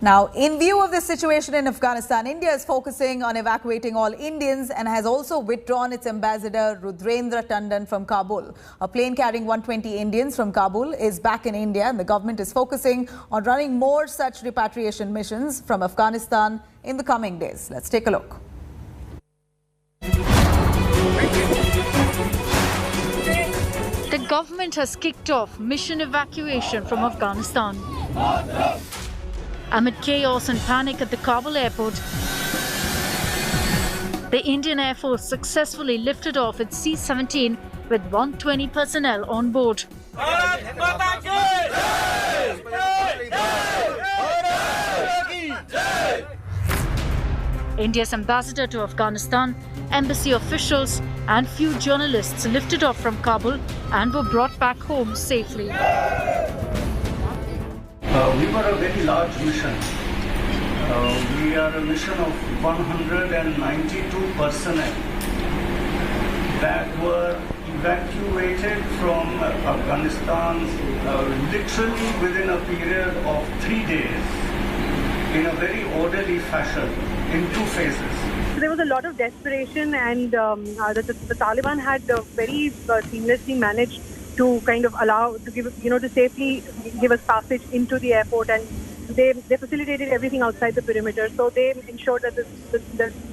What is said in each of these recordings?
Now, in view of the situation in Afghanistan, India is focusing on evacuating all Indians and has also withdrawn its ambassador Rudrendra Tandon from Kabul. A plane carrying 120 Indians from Kabul is back in India, and the government is focusing on running more such repatriation missions from Afghanistan in the coming days. Let's take a look. The government has kicked off mission evacuation from Afghanistan. Amid chaos and panic at the Kabul airport, the Indian Air Force successfully lifted off its C-17 with 120 personnel on board. India's ambassador to Afghanistan, embassy officials and few journalists lifted off from Kabul and were brought back home safely. We were a very large mission. We are a mission of 192 personnel that were evacuated from Afghanistan literally within a period of 3 days in a very orderly fashion in 2 phases. There was a lot of desperation, and the Taliban had very seamlessly managed to kind of allow to give, to safely give us passage into the airport, and they facilitated everything outside the perimeter. So they ensured that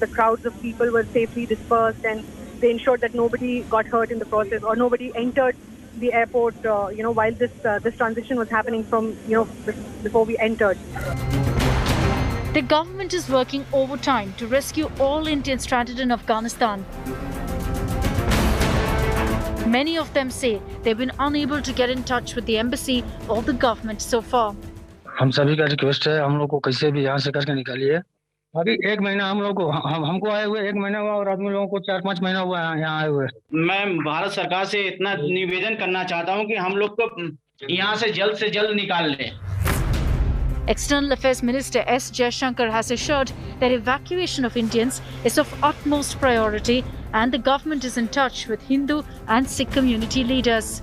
the crowds of people were safely dispersed, and they ensured that nobody got hurt in the process or nobody entered the airport. While this transition was happening from before we entered. The government is working overtime to rescue all Indians stranded in Afghanistan. Many of them say they've been unable to get in touch with the embassy or the government so far. हम सभी का request है, हम लोग को कैसे भी यहाँ से करके निकालिए। अभी 1 महीना हमको आए हुए 1 महीना हुआ और आदमी लोगों को 4-5 महीना हुआ यहाँ आए हुए। मैं भारत सरकार से इतना निवेदन करना चाहता हूँ कि हम लोग को यहाँ से जल्द निकाल लें। External Affairs Minister S. Jaishankar has assured that evacuation of Indians is of utmost priority, and the government is in touch with Hindu and Sikh community leaders.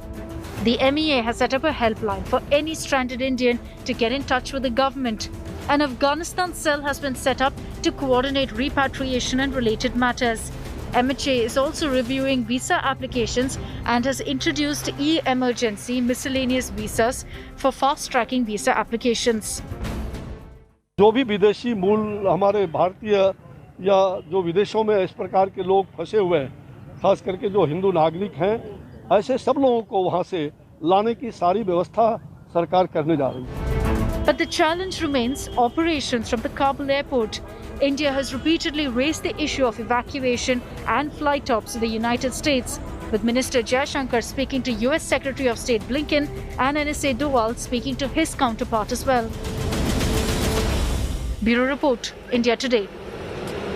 The MEA has set up a helpline for any stranded Indian to get in touch with the government. An Afghanistan cell has been set up to coordinate repatriation and related matters. MHA is also reviewing visa applications and has introduced e-emergency miscellaneous visas for fast-tracking visa applications. जो भी विदेशी मूल हमारे भारतीय या जो विदेशों में इस प्रकार के लोग फंसे हुए हैं, खास करके जो हिंदू नागरिक हैं, ऐसे सब लोगों को वहां से लाने की सारी व्यवस्था सरकार करने जा रही है. But the challenge remains operations from the Kabul airport. India has repeatedly raised the issue of evacuation and flight ops in the United States, with Minister Jaishankar speaking to US Secretary of State Blinken and NSA Dowal speaking to his counterpart as well. Bureau Report, India Today.